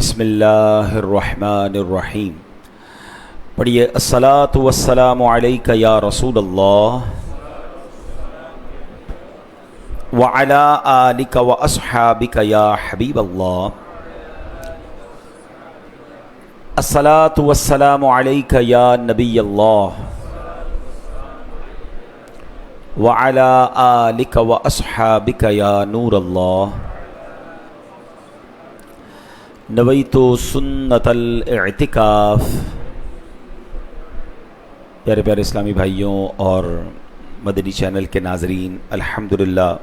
بسم اللہ الرحمن الرحیم. پڑھیے الصلاۃ والسلام علیک یا رسول اللہ وعلی آلک واصحابک یا حبیب اللہ. الصلاۃ والسلام علیک یا نبی اللہ وعلی آلک واصحابک یا نور اللہ. نویت سنت الاعتکاف. پیارے پیارے اسلامی بھائیوں اور مدنی چینل کے ناظرین، الحمدللہ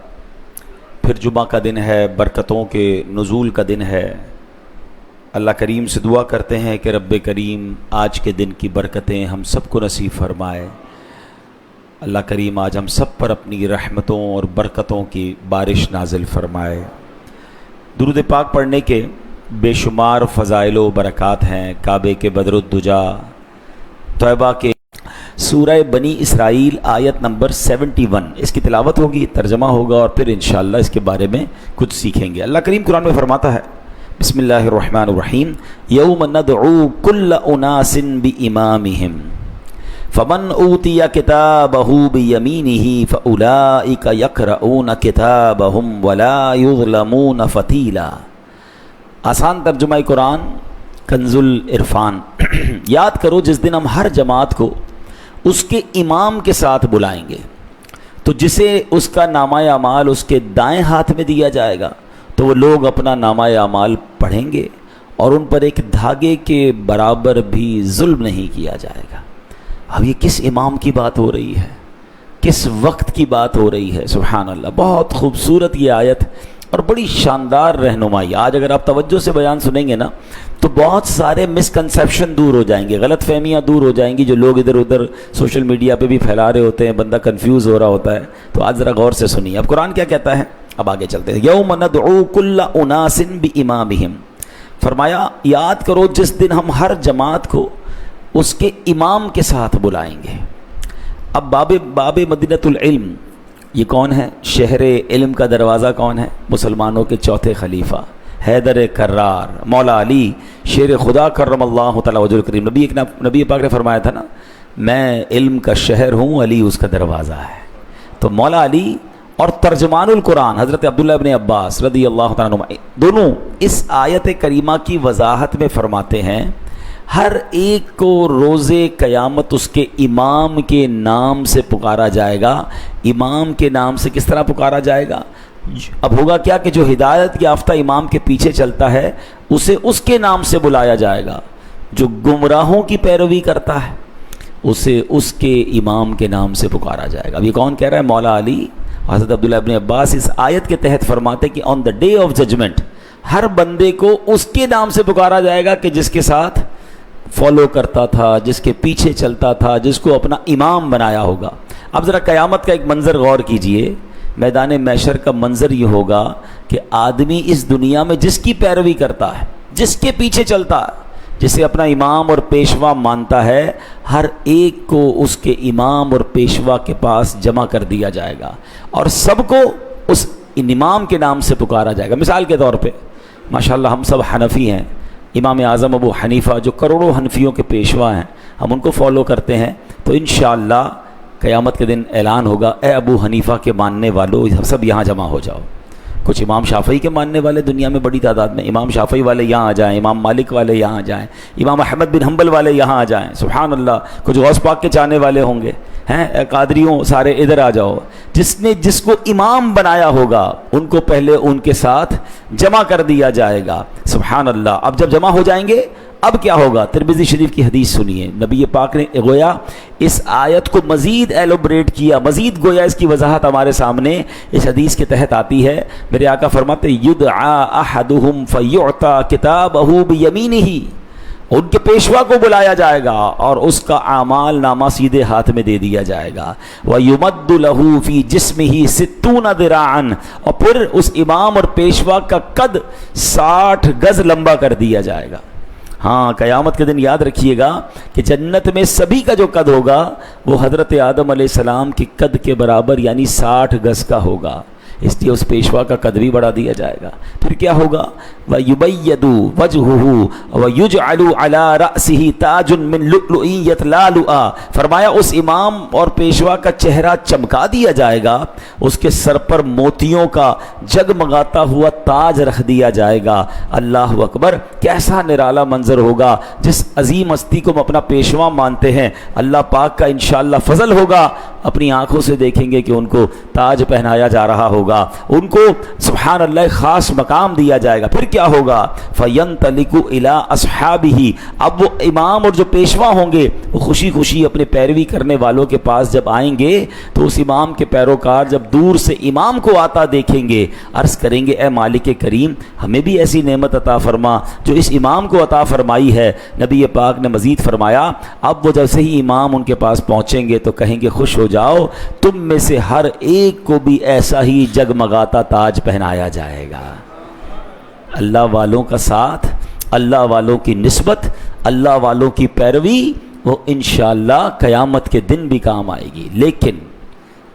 پھر جمعہ کا دن ہے، برکتوں کے نزول کا دن ہے. اللہ کریم سے دعا کرتے ہیں کہ رب کریم آج کے دن کی برکتیں ہم سب کو نصیب فرمائے. اللہ کریم آج ہم سب پر اپنی رحمتوں اور برکتوں کی بارش نازل فرمائے. درود پاک پڑھنے کے بے شمار فضائل و برکات ہیں. کعبے کے بدر الدجا، طیبہ کے سورہ بنی اسرائیل آیت نمبر 71، اس کی تلاوت ہوگی، ترجمہ ہوگا اور پھر انشاءاللہ اس کے بارے میں کچھ سیکھیں گے. اللہ کریم قرآن میں فرماتا ہے بسم اللہ الرحمن الرحیم: یوم ندعو کل اناس بامامہم فمن اوتی کتابہ بیمینہ فاولئک یقرؤون کتابہم ولا یظلمون فتیلا. آسان ترجمہ قرآن کنز العرفان. یاد کرو جس دن ہم ہر جماعت کو اس کے امام کے ساتھ بلائیں گے، تو جسے اس کا نامہ اعمال اس کے دائیں ہاتھ میں دیا جائے گا تو وہ لوگ اپنا نامہ اعمال پڑھیں گے اور ان پر ایک دھاگے کے برابر بھی ظلم نہیں کیا جائے گا. اب یہ کس امام کی بات ہو رہی ہے، کس وقت کی بات ہو رہی ہے؟ سبحان اللہ، بہت خوبصورت یہ آیت اور بڑی شاندار رہنمائی. آج اگر آپ توجہ سے بیان سنیں گے نا تو بہت سارے مسکنسیپشن دور ہو جائیں گے، غلط فہمیاں دور ہو جائیں گی جو لوگ ادھر ادھر سوشل میڈیا پہ بھی پھیلا رہے ہوتے ہیں. بندہ کنفیوز ہو رہا ہوتا ہے. تو آج ذرا غور سے سنیے اب قرآن کیا کہتا ہے. اب آگے چلتے ہیں. یوم ندعو کل اناس بامامہم، فرمایا یاد کرو جس دن ہم ہر جماعت کو اس کے امام کے ساتھ بلائیں گے. اب باب مدینۃ العلم یہ کون ہے؟ شہر علم کا دروازہ کون ہے؟ مسلمانوں کے چوتھے خلیفہ حیدر کرار مولا علی شیر خدا کرم اللہ تعالی وجہ الکریم. نبی پاک نے فرمایا تھا نا، میں علم کا شہر ہوں، علی اس کا دروازہ ہے. تو مولا علی اور ترجمان القرآن حضرت عبداللہ ابن عباس رضی اللہ تعالیٰ عنہ دونوں اس آیت کریمہ کی وضاحت میں فرماتے ہیں ہر ایک کو روز قیامت اس کے امام کے نام سے پکارا جائے گا. امام کے نام سے کس طرح پکارا جائے گا؟ اب ہوگا کیا کہ جو ہدایت یافتہ امام کے پیچھے چلتا ہے اسے اس کے نام سے بلایا جائے گا، جو گمراہوں کی پیروی کرتا ہے اسے اس کے امام کے نام سے پکارا جائے گا. اب یہ کون کہہ رہا ہے؟ مولا علی. حضرت عبداللہ ابن عباس اس آیت کے تحت فرماتے کہ آن دا ڈے آف ججمنٹ ہر بندے کو اس کے نام سے پکارا جائے گا کہ جس کے ساتھ فالو کرتا تھا، جس کے پیچھے چلتا تھا، جس کو اپنا امام بنایا ہوگا. اب ذرا قیامت کا ایک منظر غور کیجئے. میدان محشر کا منظر یہ ہوگا کہ آدمی اس دنیا میں جس کی پیروی کرتا ہے، جس کے پیچھے چلتا ہے، جسے اپنا امام اور پیشوا مانتا ہے، ہر ایک کو اس کے امام اور پیشوا کے پاس جمع کر دیا جائے گا اور سب کو اس امام کے نام سے پکارا جائے گا. مثال کے طور پہ ماشاءاللہ ہم سب حنفی ہیں. امام اعظم ابو حنیفہ جو کروڑوں حنفیوں کے پیشوا ہیں، ہم ان کو فالو کرتے ہیں. تو انشاءاللہ قیامت کے دن اعلان ہوگا، اے ابو حنیفہ کے ماننے والوں سب یہاں جمع ہو جاؤ. کچھ امام شافعی کے ماننے والے دنیا میں بڑی تعداد میں، امام شافعی والے یہاں آ جائیں، امام مالک والے یہاں آ جائیں، امام احمد بن حنبل والے یہاں آ جائیں. سبحان اللہ. کچھ غوث پاک کے چاہنے والے ہوں گے، ہیں قادریوں، سارے ادھر آ جاؤ. جس نے جس کو امام بنایا ہوگا ان کو پہلے ان کے ساتھ جمع کر دیا جائے گا. سبحان اللہ. اب جب جمع ہو جائیں گے اب کیا ہوگا؟ ترمذی شریف کی حدیث سنیے. نبی پاک نے گویا اس آیت کو مزید ایلوبریٹ کیا، مزید گویا اس کی وضاحت ہمارے سامنے اس حدیث کے تحت آتی ہے. میرے آقا فرماتے یدعا احدہم فیعطا کتابہ بیمینہ، ان کے پیشوا کو بلایا جائے گا اور اس کا اعمال نامہ سیدھے ہاتھ میں دے دیا جائے گا. وَيُمَدُّ لَهُ فِي جِسْمِهِ 60 ذِرَاعًا، اور پھر اس امام اور پیشوا کا قد 60 گز لمبا کر دیا جائے گا. ہاں قیامت کے دن یاد رکھیے گا کہ جنت میں سبھی کا جو قد ہوگا وہ حضرت آدم علیہ السلام کی قد کے برابر یعنی 60 گز کا ہوگا. اس لیے اس پیشوا کا قد بھی بڑھا دیا جائے گا. پھر کیا ہوگا؟ وَيُبَيَّدُ وَجْهُهُ وَيُجْعَلُ عَلَى رَأْسِهِ تَاجٌ مِّن لُؤْلُؤٍ يَتْلَأْلُؤَ. فرمایا اس امام اور پیشوا کا چہرہ چمکا دیا جائے گا، اس کے سر پر موتیوں کا جگمگاتا ہوا تاج رکھ دیا جائے گا. اللہ اکبر، کیسا نرالا منظر ہوگا. جس عظیم ہستی کو ہم اپنا پیشوا مانتے ہیں، اللہ پاک کا انشاءاللہ فضل ہوگا، اپنی آنکھوں سے دیکھیں گے کہ ان کو تاج پہنایا جا رہا ہوگا، ان کو سبحان اللہ خاص مقام دیا جائے گا. پھر کیا ہوگا؟ فَيَنْطَلِقُ إِلَىٰ أَصْحَابِهِ. اب وہ امام اور جو پیشوا ہوں گے وہ خوشی خوشی اپنے پیروی کرنے والوں کے پاس جب آئیں گے تو اس امام کے پیروکار جب دور سے امام کو آتا دیکھیں گے، عرض کریں گے اے مالک کریم ہمیں بھی ایسی نعمت عطا فرما جو اس امام کو عطا فرمائی ہے. نبی پاک نے مزید فرمایا اب وہ جیسے ہی امام ان کے پاس پہنچیں گے تو کہیں گے خوش ہو جاؤ، تم میں سے ہر ایک کو بھی ایسا ہی جگمگاتا تاج پہنایا جائے گا. اللہ والوں کا ساتھ، اللہ والوں کی نسبت، اللہ والوں کی پیروی وہ انشاءاللہ قیامت کے دن بھی کام آئے گی. لیکن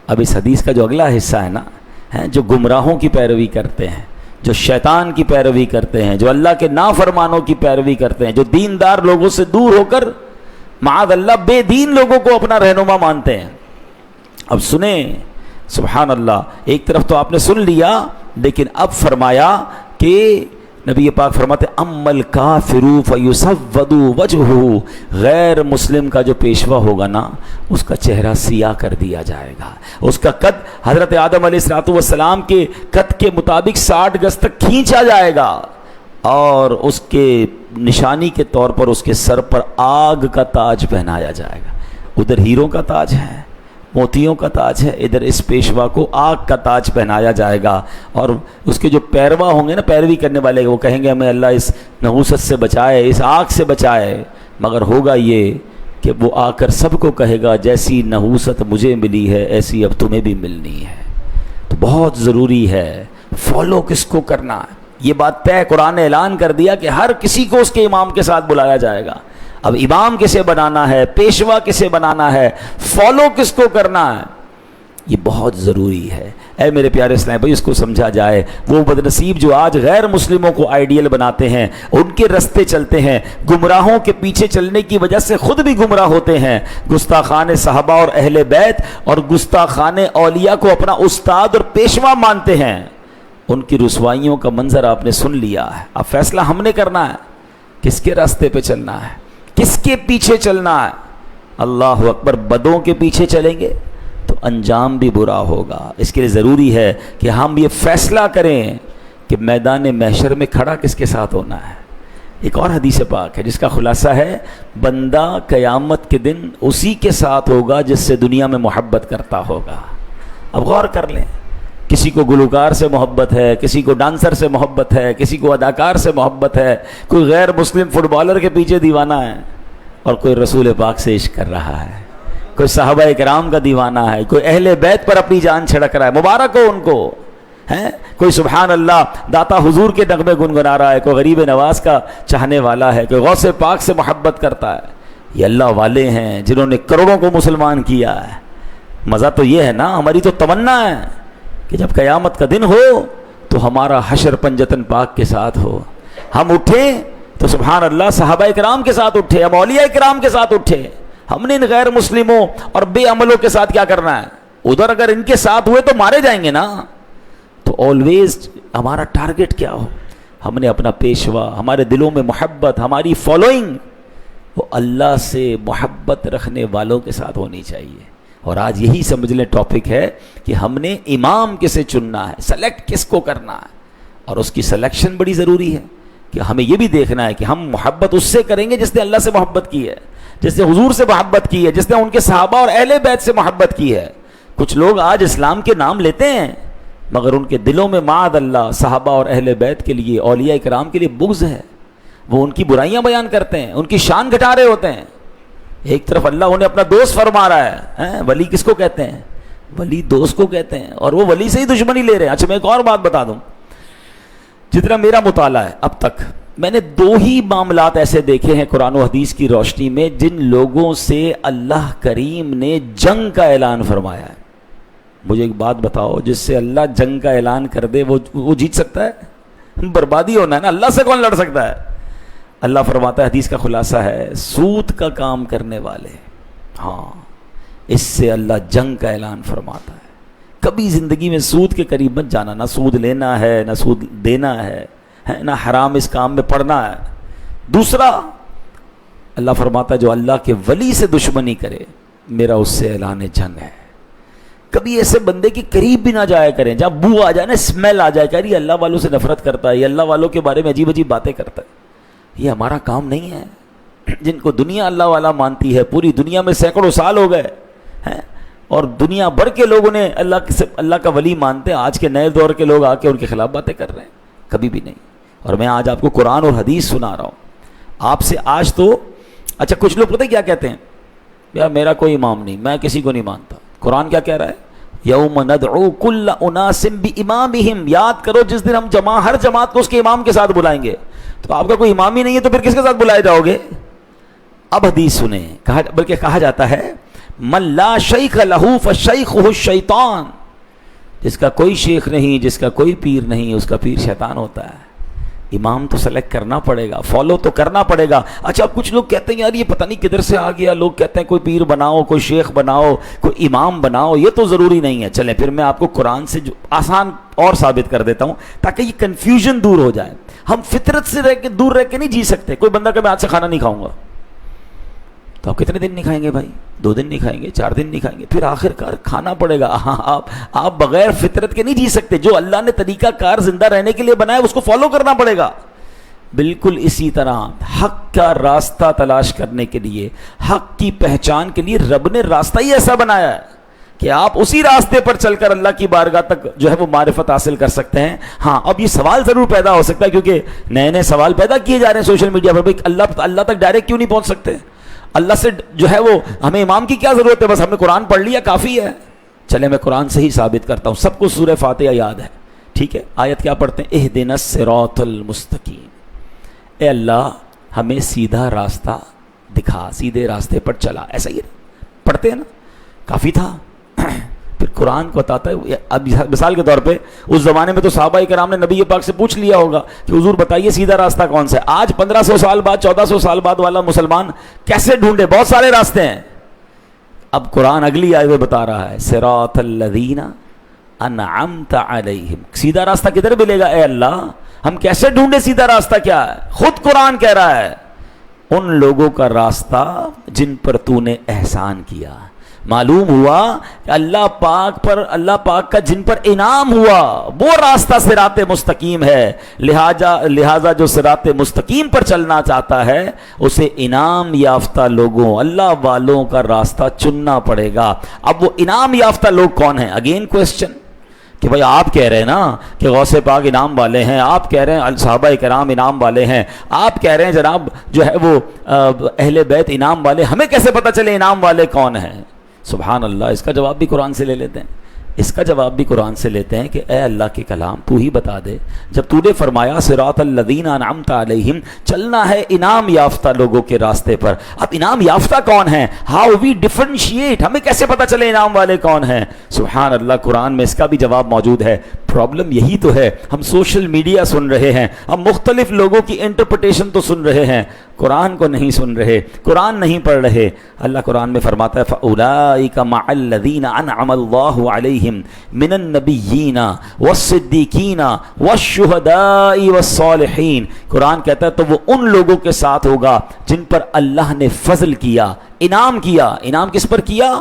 اب اس حدیث کا جو اگلا حصہ ہے نا، جو گمراہوں کی پیروی کرتے ہیں، جو شیطان کی پیروی کرتے ہیں، جو اللہ کے نافرمانوں کی پیروی کرتے ہیں، جو دیندار لوگوں سے دور ہو کر معاذ اللہ بے دین لوگوں کو اپنا رہنما مانتے ہیں. اب سنیں سبحان اللہ، ایک طرف تو آپ نے سن لیا، لیکن اب فرمایا کہ نبی پاک فرماتے اما الکافر فیسود وجہہ، غیر مسلم کا جو پیشوا ہوگا نا اس کا چہرہ سیاہ کر دیا جائے گا، اس کا قد حضرت آدم علیہ السلام کے قد کے مطابق 60 گز تک کھینچا جائے گا، اور اس کے نشانی کے طور پر اس کے سر پر آگ کا تاج پہنایا جائے گا. ادھر ہیروں کا تاج ہے، موتیوں کا تاج ہے، ادھر اس پیشوا کو آگ کا تاج پہنایا جائے گا. اور اس کے جو پیروا ہوں گے نا، پیروی کرنے والے، وہ کہیں گے ہمیں اللہ اس نحوست سے بچائے، اس آگ سے بچائے. مگر ہوگا یہ کہ وہ آ کر سب کو کہے گا جیسی نحوست مجھے ملی ہے ایسی اب تمہیں بھی ملنی ہے. تو بہت ضروری ہے فالو کس کو کرنا ہے. یہ بات طے، قرآن نے اعلان کر دیا کہ ہر کسی کو اس کے امام کے ساتھ بلایا جائے گا. اب امام کسے بنانا ہے، پیشوا کسے بنانا ہے، فالو کس کو کرنا ہے، یہ بہت ضروری ہے. اے میرے پیارے اسلام بھائی، اس کو سمجھا جائے. وہ بدنصیب جو آج غیر مسلموں کو آئیڈیل بناتے ہیں، ان کے رستے چلتے ہیں، گمراہوں کے پیچھے چلنے کی وجہ سے خود بھی گمراہ ہوتے ہیں، گستاخان صحابہ اور اہل بیت اور گستاخان اولیاء کو اپنا استاد اور پیشوا مانتے ہیں. ان کی رسوائیوں کا منظر آپ نے سن لیا ہے. اب فیصلہ ہم نے کرنا ہے کس کے راستے پہ چلنا ہے، کس کے پیچھے چلنا ہے. اللہ اکبر، بدوں کے پیچھے چلیں گے تو انجام بھی برا ہوگا. اس کے لیے ضروری ہے کہ ہم یہ فیصلہ کریں کہ میدان محشر میں کھڑا کس کے ساتھ ہونا ہے. ایک اور حدیث پاک ہے جس کا خلاصہ ہے بندہ قیامت کے دن اسی کے ساتھ ہوگا جس سے دنیا میں محبت کرتا ہوگا. اب غور کر لیں، کسی کو گلوکار سے محبت ہے، کسی کو ڈانسر سے محبت ہے، کسی کو اداکار سے محبت ہے، کوئی غیر مسلم فٹ بالر کے پیچھے دیوانہ ہے، اور کوئی رسول پاک سے عشق کر رہا ہے، کوئی صحابہ کرام کا دیوانہ ہے، کوئی اہل بیت پر اپنی جان چھڑک رہا ہے. مبارک ہو ان کو. کوئی سبحان اللہ داتا حضور کے نغمے گنگنا رہا ہے، کوئی غریب نواز کا چاہنے والا ہے، کوئی غوث پاک سے محبت کرتا ہے. یہ اللہ والے ہیں جنہوں نے کروڑوں کو مسلمان کیا ہے. مزہ تو یہ ہے نا، ہماری تو تمنا ہے کہ جب قیامت کا دن ہو تو ہمارا حشر پنجتن پاک کے ساتھ ہو. ہم اٹھیں تو سبحان اللہ صحابہ کرام کے ساتھ اٹھے، ہم اولیاء کرام کے ساتھ اٹھے. ہم نے ان غیر مسلموں اور بے عملوں کے ساتھ کیا کرنا ہے؟ ادھر اگر ان کے ساتھ ہوئے تو مارے جائیں گے نا. تو آلویز ہمارا ٹارگٹ کیا ہو؟ ہم نے اپنا پیشوا، ہمارے دلوں میں محبت، ہماری فالوئنگ وہ اللہ سے محبت رکھنے والوں کے ساتھ ہونی چاہیے. اور آج یہی سمجھ لیں ٹاپک ہے کہ ہم نے امام کسے چننا ہے، سلیکٹ کس کو کرنا ہے. اور اس کی سلیکشن بڑی ضروری ہے کہ ہمیں یہ بھی دیکھنا ہے کہ ہم محبت اس سے کریں گے جس نے اللہ سے محبت کی ہے، جس نے حضور سے محبت کی ہے، جس نے ان کے صحابہ اور اہل بیت سے محبت کی ہے. کچھ لوگ آج اسلام کے نام لیتے ہیں مگر ان کے دلوں میں معاذ اللہ صحابہ اور اہل بیت کے لیے، اولیاء کرام کے لیے بغض ہے. وہ ان کی برائیاں بیان کرتے ہیں، ان کی شان گھٹا رہے ہوتے ہیں. ایک طرف اللہ انہیں اپنا دوست فرما رہا ہے. ولی کس کو کہتے ہیں؟ ولی دوست کو کہتے ہیں، اور وہ ولی سے ہی دشمنی لے رہے ہیں. اچھا میں ایک اور بات بتا دوں، جتنا میرا مطالعہ ہے اب تک میں نے 2 ہی معاملات ایسے دیکھے ہیں قرآن و حدیث کی روشنی میں جن لوگوں سے اللہ کریم نے جنگ کا اعلان فرمایا ہے. مجھے ایک بات بتاؤ، جس سے اللہ جنگ کا اعلان کر دے وہ جیت سکتا ہے؟ بربادی ہونا ہے نا، اللہ سے کون لڑ سکتا ہے؟ اللہ فرماتا ہے، حدیث کا خلاصہ ہے، سود کا کام کرنے والے، ہاں اس سے اللہ جنگ کا اعلان فرماتا ہے۔ کبھی زندگی میں سود کے قریب مت جانا، نہ سود لینا ہے نہ سود دینا ہے نہ حرام اس کام میں پڑنا ہے۔ دوسرا، اللہ فرماتا ہے جو اللہ کے ولی سے دشمنی کرے میرا اس سے اعلان جنگ ہے۔ کبھی ایسے بندے کے قریب بھی نہ جایا کریں جب بو آ جائے نا، اسمیل آ جائے کہ یہ اللہ والوں سے نفرت کرتا ہے، یہ اللہ والوں کے بارے میں عجیب عجیب باتیں کرتا ہے۔ یہ ہمارا کام نہیں ہے۔ جن کو دنیا اللہ والا مانتی ہے، پوری دنیا میں سینکڑوں سال ہو گئے ہیں اور دنیا بھر کے لوگ انہیں اللہ کا ولی مانتے ہیں، آج کے نئے دور کے لوگ آ کے ان کے خلاف باتیں کر رہے ہیں، کبھی بھی نہیں۔ اور میں آج آپ کو قرآن اور حدیث سنا رہا ہوں آپ سے آج تو۔ اچھا کچھ لوگ پتہ کیا کہتے ہیں، یار میرا کوئی امام نہیں، میں کسی کو نہیں مانتا۔ قرآن کیا کہہ رہا ہے؟ یوم ندعو کل اناس بامامہم، یاد کرو جس دن ہم ہر جماعت کو اس کے امام کے ساتھ بلائیں گے۔ تو آپ کا کوئی امام ہی نہیں ہے تو پھر کس کے ساتھ بلائے جاؤ گے؟ اب حدیث سنیں، بلکہ کہا جاتا ہے من لا شیخ لہ فشیخہ الشیطان، جس کا کوئی شیخ نہیں، جس کا کوئی پیر نہیں، اس کا پیر شیطان ہوتا ہے۔ امام تو سلیکٹ کرنا پڑے گا، فالو تو کرنا پڑے گا۔ اچھا اب کچھ لوگ کہتے ہیں یار یہ پتہ نہیں کدھر سے آ گیا، لوگ کہتے ہیں کوئی پیر بناؤ، کوئی شیخ بناؤ، کوئی امام بناؤ، یہ تو ضروری نہیں ہے۔ چلیں پھر میں آپ کو قرآن سے جو آسان اور ثابت کر دیتا ہوں تاکہ یہ کنفیوژن دور ہو جائے۔ ہم فطرت سے دور رہ کے نہیں جی سکتے۔ کوئی بندہ کہ میں آج سے کھانا نہیں کھاؤں گا، تو آپ کتنے دن نہیں کھائیں گے بھائی؟ 2 دن نہیں کھائیں گے، 4 دن نہیں کھائیں گے، پھر آخر کار کھانا پڑے گا۔ آپ بغیر فطرت کے نہیں جی سکتے۔ جو اللہ نے طریقہ کار زندہ رہنے کے لیے بنایا اس کو فالو کرنا پڑے گا۔ بالکل اسی طرح حق کا راستہ تلاش کرنے کے لیے، حق کی پہچان کے لیے رب نے راستہ ہی ایسا بنایا ہے کہ آپ اسی راستے پر چل کر اللہ کی بارگاہ تک جو ہے وہ معرفت حاصل کر سکتے ہیں۔ ہاں اب یہ سوال ضرور پیدا ہو سکتا ہے، کیونکہ نئے نئے سوال پیدا کیے جا رہے ہیں سوشل میڈیا پر، بھائی اللہ تک ڈائریکٹ کیوں نہیں پہنچ سکتے؟ اللہ سے جو ہے وہ ہمیں امام کی کیا ضرورت ہے؟ بس ہم نے قرآن پڑھ لیا کافی ہے۔ چلے میں قرآن سے ہی ثابت کرتا ہوں۔ سب کو سورہ فاتحہ یاد ہے، ٹھیک ہے؟ آیت کیا پڑھتے ہیں؟ اہدنا الصراط المستقیم، اے اللہ ہمیں سیدھا راستہ دکھا، سیدھے راستے پر چلا۔ ایسا ہی پڑھتے ہیں نا، کافی تھا۔ پھر قرآن کو بتاتا ہے، اب مثال کے طور پہ اس زمانے میں تو صحابہ کرام نے نبی پاک سے پوچھ لیا ہوگا کہ حضور بتائیے سیدھا راستہ کون سا ہے۔ آج 1500 سال بعد، 1400 سال بعد والا مسلمان کیسے ڈھونڈے؟ بہت سارے راستے ہیں۔ اب قرآن اگلی آیت میں بتا رہا ہے صراط الذین انعمت علیہم، سیدھا راستہ کدھر ملے گا اے اللہ؟ ہم کیسے ڈھونڈے سیدھا راستہ کیا ہے؟ خود قرآن کہہ رہا ہے ان لوگوں کا راستہ جن پر تو نے احسان کیا۔ معلوم ہوا کہ اللہ پاک کا جن پر انعام ہوا وہ راستہ صراط مستقیم ہے۔ لہذا جو صراط مستقیم پر چلنا چاہتا ہے اسے انعام یافتہ لوگوں، اللہ والوں کا راستہ چننا پڑے گا۔ اب وہ انعام یافتہ لوگ کون ہیں؟ اگین کوسچن کہ بھائی آپ کہہ رہے ہیں نا کہ غوث پاک انعام والے ہیں، آپ کہہ رہے ہیں صحابہ کرام انعام والے ہیں، آپ کہہ رہے ہیں جناب جو ہے وہ اہل بیت انعام والے، ہمیں کیسے پتہ چلے انعام والے کون ہیں؟ سبحان اللہ، اس کا جواب بھی قرآن سے لے لیتے ہیں۔ اس کا جواب بھی قرآن سے لیتے ہیں کہ اے اللہ کے کلام تو ہی بتا دے، جب تو نے فرمایا صراط الذین انعمت علیہم، چلنا ہے انعام یافتہ لوگوں کے راستے پر۔ اب انعام یافتہ کون ہیں؟ ہاؤ وی ڈیفرنشیٹ، ہمیں کیسے پتہ چلے انعام والے کون ہیں؟ سبحان اللہ، قرآن میں اس کا بھی جواب موجود ہے۔ پرابلم یہی تو ہے، ہم سوشل میڈیا سن رہے ہیں، ہم مختلف لوگوں کی انٹرپریٹیشن تو سن رہے ہیں، قرآن کو نہیں سن رہے، قرآن نہیں پڑھ رہے۔ اللہ قرآن میں فرماتا ہے فَأُولَٰئِكَ مَعَ الَّذِينَ أَنْعَمَ اللَّهُ عَلَيْهِمْ مِنَ النَّبِيِّينَ وَالصِّدِّيقِينَ وَالشُّهَدَاءِ وَالصَّالِحِينَ، قرآن کہتا ہے تو وہ ان لوگوں کے ساتھ ہوگا جن پر اللہ نے فضل کیا، انعام کیا۔ انعام کس پر کیا؟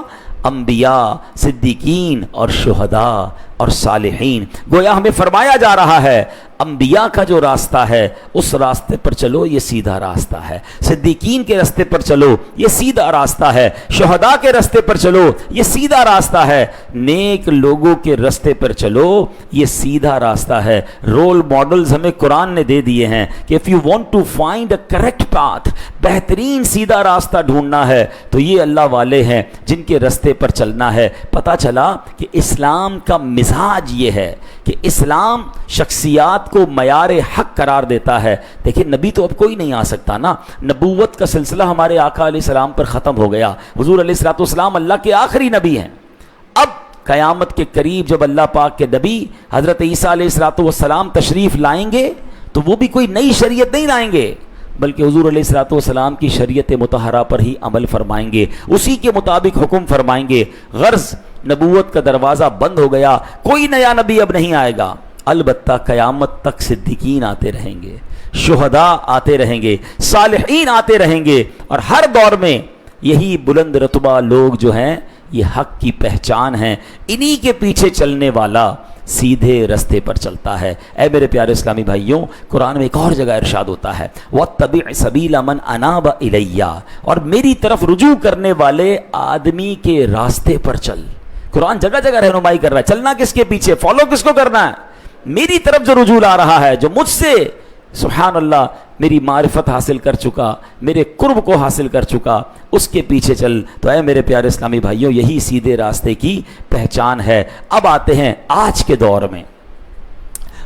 انبیاء، صدیقین اور شہداء اور صالحین۔ گویا ہمیں فرمایا جا رہا ہے انبیاء کا جو راستہ ہے اس راستے پر چلو، یہ سیدھا راستہ ہے۔ صدیقین کے راستے پر چلو، یہ سیدھا راستہ ہے۔ شہداء کے راستے پر چلو، یہ سیدھا راستہ ہے۔ نیک لوگوں کے راستے پر چلو، یہ سیدھا راستہ ہے۔ رول ماڈلز ہمیں قرآن نے دے دیے ہیں کہ if you want to find a correct path، بہترین سیدھا راستہ ڈھونڈنا ہے تو یہ اللہ والے ہیں جن کے راستے پر چلنا ہے۔ پتہ چلا کہ اسلام کا مزاج یہ ہے کہ اسلام شخصیات کو معیار حق قرار دیتا ہے۔ دیکھیں نبی تو اب کوئی نہیں آ سکتا نا، نبوت کا سلسلہ ہمارے آقا علیہ السلام پر ختم ہو گیا۔ حضور علیہ الصلوۃ والسلام اللہ کے آخری نبی ہیں۔ اب قیامت کے قریب جب اللہ پاک کے نبی حضرت عیسیٰ علیہ الصلوۃ والسلام تشریف لائیں گے تو وہ بھی کوئی نئی شریعت نہیں لائیں گے، بلکہ حضور علیہ الصلوۃ والسلام کی شریعت مطہرہ پر ہی عمل فرمائیں گے، اسی کے مطابق حکم فرمائیں گے۔ غرض نبوت کا دروازہ بند ہو گیا، کوئی نیا نبی اب نہیں آئے گا، البتہ قیامت تک صدیقین آتے رہیں گے، شہداء آتے رہیں گے، صالحین آتے رہیں گے، اور ہر دور میں یہی بلند رتبہ لوگ جو ہیں یہ حق کی پہچان ہیں، انہی کے پیچھے چلنے والا سیدھے رستے پر چلتا ہے۔ اے میرے پیارے اسلامی بھائیوں، قرآن میں ایک اور جگہ ارشاد ہوتا ہے وَاتَّبِعْ سَبِيلَ مَنْ أَنَابَ إِلَيَّ، اور میری طرف رجوع کرنے والے آدمی کے راستے پر چل۔ قرآن جگہ جگہ رہنمائی کر رہا ہے، چلنا کس کے پیچھے، فالو کس کو کرنا ہے؟ میری طرف جو رجوع آ رہا ہے، جو مجھ سے سبحان اللہ میری معرفت حاصل کر چکا، میرے قرب کو حاصل کر چکا، اس کے پیچھے چل۔ تو اے میرے پیارے اسلامی بھائیوں، یہی سیدھے راستے کی پہچان ہے۔ اب آتے ہیں آج کے دور میں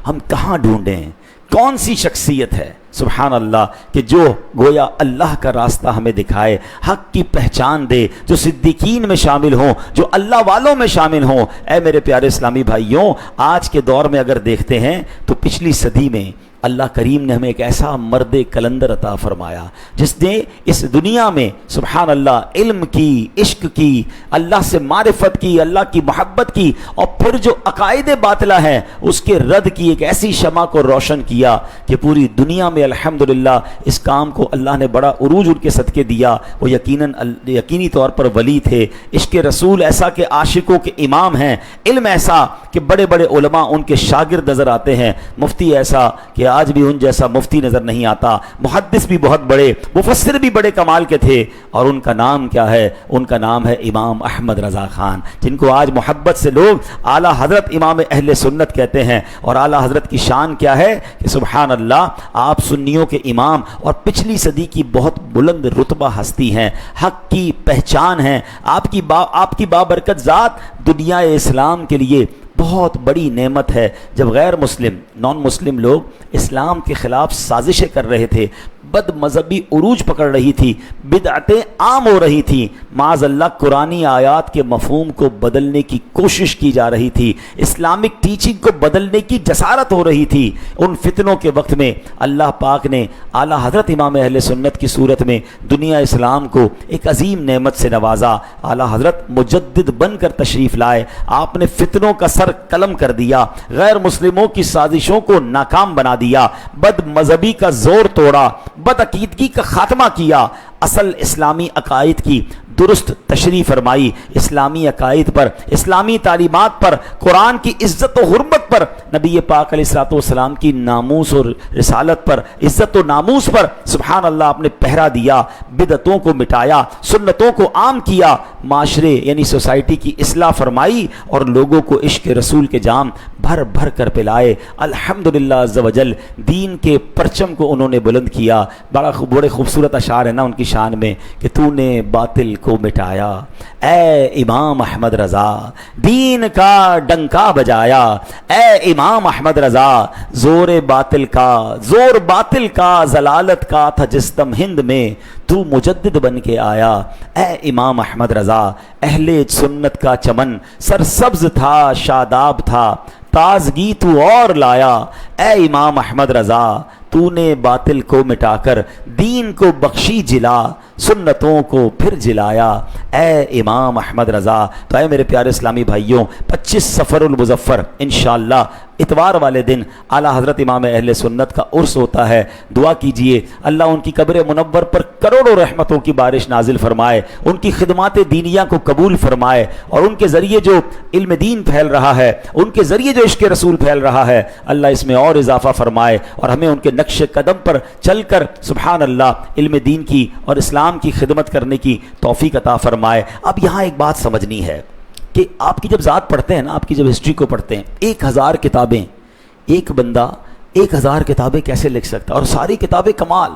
ہم کہاں ڈھونڈیں، کون سی شخصیت ہے سبحان اللہ کہ جو گویا اللہ کا راستہ ہمیں دکھائے، حق کی پہچان دے، جو صدیقین میں شامل ہوں، جو اللہ والوں میں شامل ہوں۔ اے میرے پیارے اسلامی بھائیوں، آج کے دور میں اگر دیکھتے ہیں تو پچھلی صدی میں اللہ کریم نے ہمیں ایک ایسا مرد کلندر عطا فرمایا جس نے اس دنیا میں سبحان اللہ علم کی، عشق کی، اللہ سے معرفت کی، اللہ کی محبت کی، اور پھر جو عقائد باطلہ ہیں اس کے رد کی ایک ایسی شمع کو روشن کیا کہ پوری دنیا میں الحمدللہ اس کام کو اللہ نے بڑا عروج ان کے صدقے دیا۔ وہ یقینی طور پر ولی تھے، عشق رسول ایسا کہ عاشقوں کے امام ہیں، علم ایسا کہ بڑے بڑے علماء ان کے شاگرد نظر آتے ہیں، مفتی ایسا کہ آج بھی ان جیسا مفتی نظر نہیں آتا، محدث بھی بہت بڑے، مفسر بھی بڑے کمال کے تھے، اور ان کا نام کیا ہے؟ ان کا نام ہے امام احمد رضا خان، جن کو آج محبت سے لوگ اعلیٰ حضرت امام اہل سنت کہتے ہیں۔ اور اعلیٰ حضرت کی شان کیا ہے کہ سبحان اللہ آپ سنیوں کے امام اور پچھلی صدی کی بہت بلند رتبہ ہستی ہیں، حق کی پہچان ہیں۔ آپ کی بابرکت ذات دنیا اسلام کے لیے بہت بڑی نعمت ہے۔ جب غیر مسلم، نان مسلم لوگ اسلام کے خلاف سازشیں کر رہے تھے، بد مذہبی عروج پکڑ رہی تھی، بدعتیں عام ہو رہی تھیں، معاذ اللہ قرآنی آیات کے مفہوم کو بدلنے کی کوشش کی جا رہی تھی، اسلامک ٹیچنگ کو بدلنے کی جسارت ہو رہی تھی، ان فتنوں کے وقت میں اللہ پاک نے اعلیٰ حضرت امام اہل سنت کی صورت میں دنیا اسلام کو ایک عظیم نعمت سے نوازا۔ اعلیٰ حضرت مجدد بن کر تشریف لائے، آپ نے فتنوں کا سر قلم کر دیا، غیر مسلموں کی سازشوں کو ناکام بنا دیا، بد مذہبی کا زور توڑا، بد عقیدگی کا خاتمہ کیا، اصل اسلامی عقائد کی درست تشریح فرمائی، اسلامی عقائد پر، اسلامی تعلیمات پر، قرآن کی عزت و حرمت پر، نبی پاک علیہ الصلوۃ والسلام کی ناموس اور رسالت پر، عزت و ناموس پر سبحان اللہ آپ نے پہرا دیا، بدعتوں کو مٹایا، سنتوں کو عام کیا، معاشرے یعنی سوسائٹی کی اصلاح فرمائی، اور لوگوں کو عشق رسول کے جام بھر بھر کر پلائے۔ الحمدللہ عز و جل دین کے پرچم کو انہوں نے بلند کیا۔ بڑے خوبصورت اشعار ہیں نا ان کی شان میں کہ تو نے باطل کو مٹایا اے امام احمد رضا، دین کا ڈنکا بجایا اے امام احمد رضا، زور باطل کا ضلالت کا تھا جس دم ہند میں تو مجدد بن کے آیا اے امام احمد رضا، اہل سنت کا چمن سرسبز تھا شاداب تھا، تازگی تو اور لایا اے امام احمد رضا، تو نے باطل کو مٹا کر دین کو بخشی جلا، سنتوں کو پھر جلایا اے امام احمد رضا۔ تو اے میرے پیارے اسلامی بھائیوں، 25 صفر المظفر انشاءاللہ اتوار والے دن اعلیٰ حضرت امام اہل سنت کا عرس ہوتا ہے۔ دعا کیجئے اللہ ان کی قبر منور پر کروڑوں رحمتوں کی بارش نازل فرمائے، ان کی خدمات دینیہ کو قبول فرمائے، اور ان کے ذریعے جو علم دین پھیل رہا ہے، ان کے ذریعے جو عشق رسول پھیل رہا ہے، اللہ اس میں اور اضافہ فرمائے، اور ہمیں ان کے نقش قدم پر چل کر سبحان اللہ علم دین کی اور اسلام کی خدمت کرنے کی توفیق عطا فرمائے۔ اب یہاں ایک بات سمجھنی ہے کہ آپ کی جب ذات پڑھتے ہیں نا، آپ کی جب ہسٹری کو پڑھتے ہیں، 1000 کتابیں، ایک بندہ 1000 کتابیں کیسے لکھ سکتا ہے، اور ساری کتابیں کمال،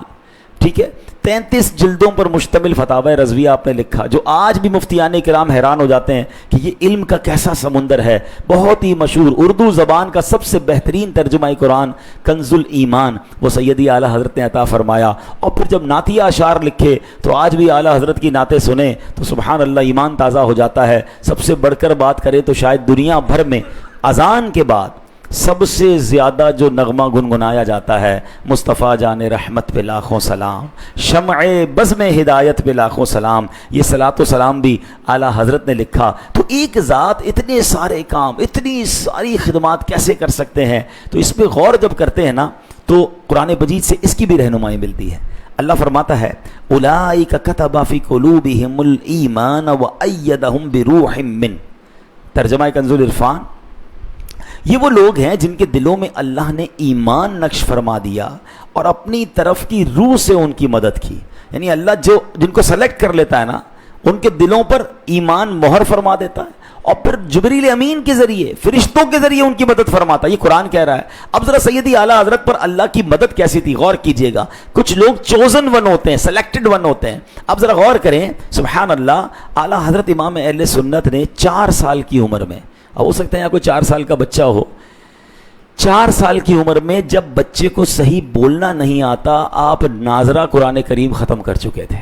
ٹھیک ہے، 33 جلدوں پر مشتمل فتاوی رضویہ آپ نے لکھا، جو آج بھی مفتیان کرام حیران ہو جاتے ہیں کہ یہ علم کا کیسا سمندر ہے. بہت ہی مشہور اردو زبان کا سب سے بہترین ترجمہ قرآن کنز الایمان وہ سیدی اعلیٰ حضرت نے عطا فرمایا. اور پھر جب نعتیہ اشعار لکھے تو آج بھی اعلیٰ حضرت کی نعتیں سنیں تو سبحان اللہ ایمان تازہ ہو جاتا ہے. سب سے بڑھ کر بات کریں تو شاید دنیا بھر میں اذان کے بعد سب سے زیادہ جو نغمہ گنگنایا جاتا ہے مصطفیٰ جان رحمت پہ لاکھوں سلام، شمع بزم ہدایت پہ لاکھوں سلام، یہ صلاۃ و سلام بھی اعلیٰ حضرت نے لکھا. تو ایک ذات اتنے سارے کام، اتنی ساری خدمات کیسے کر سکتے ہیں؟ تو اس پہ غور جب کرتے ہیں نا تو قرآن مجید سے اس کی بھی رہنمائی ملتی ہے. اللہ فرماتا ہے اولئک کتب فی قلوبہم الایمان وایدہم بروح من. ترجمہ کنز العرفان، یہ وہ لوگ ہیں جن کے دلوں میں اللہ نے ایمان نقش فرما دیا اور اپنی طرف کی روح سے ان کی مدد کی. یعنی اللہ جن کو سلیکٹ کر لیتا ہے نا ان کے دلوں پر ایمان مہر فرما دیتا ہے اور پھر جبریل امین کے ذریعے، فرشتوں کے ذریعے ان کی مدد فرماتا ہے. یہ قرآن کہہ رہا ہے. اب ذرا سیدی اعلیٰ حضرت پر اللہ کی مدد کیسی تھی غور کیجئے گا. کچھ لوگ چوزن ون ہوتے ہیں، سلیکٹڈ ون ہوتے ہیں. اب ذرا غور کریں سبحان اللہ، اعلیٰ حضرت امام اہل سنت نے 4 سال کی عمر میں، ہو سکتا ہے یہاں کوئی 4 سال کا بچہ ہو، 4 سال کی عمر میں جب بچے کو صحیح بولنا نہیں آتا آپ ناظرہ قرآن کریم ختم کر چکے تھے.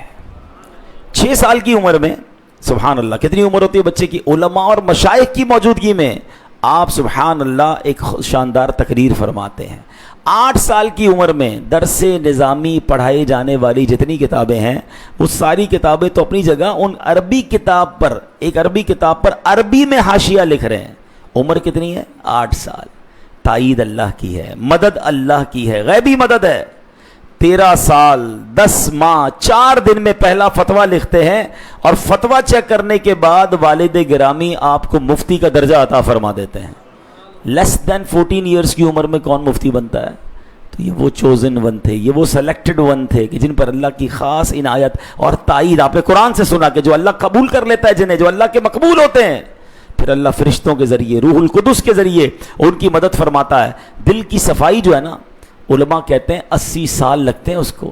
6 سال کی عمر میں سبحان اللہ، کتنی عمر ہوتی ہے بچے کی؟ علماء اور مشائخ کی موجودگی میں آپ سبحان اللہ ایک شاندار تقریر فرماتے ہیں. 8 سال کی عمر میں درس نظامی پڑھائی جانے والی جتنی کتابیں ہیں وہ ساری کتابیں تو اپنی جگہ ان عربی کتاب پر، ایک عربی کتاب پر عربی میں حاشیہ لکھ رہے ہیں. عمر کتنی ہے؟ 8 سال. تائید اللہ کی ہے، مدد اللہ کی ہے، غیبی مدد ہے. 13 سال 10 ماہ 4 دن میں پہلا فتویٰ لکھتے ہیں اور فتویٰ چیک کرنے کے بعد والد گرامی آپ کو مفتی کا درجہ عطا فرما دیتے ہیں. لیس دین 14 ایئرس کی عمر میں کون مفتی بنتا ہے؟ تو یہ وہ چوزن ون تھے، یہ وہ سلیکٹڈ ون تھے کہ جن پر اللہ کی خاص عنایت اور تائید. آپ نے قرآن سے سنا کہ جو اللہ قبول کر لیتا ہے جنہیں، جو اللہ کے مقبول ہوتے ہیں، پھر اللہ فرشتوں کے ذریعے، روح القدس کے ذریعے ان کی مدد فرماتا ہے. دل کی صفائی جو ہے نا، علماء کہتے ہیں 80 سال لگتے ہیں اس کو،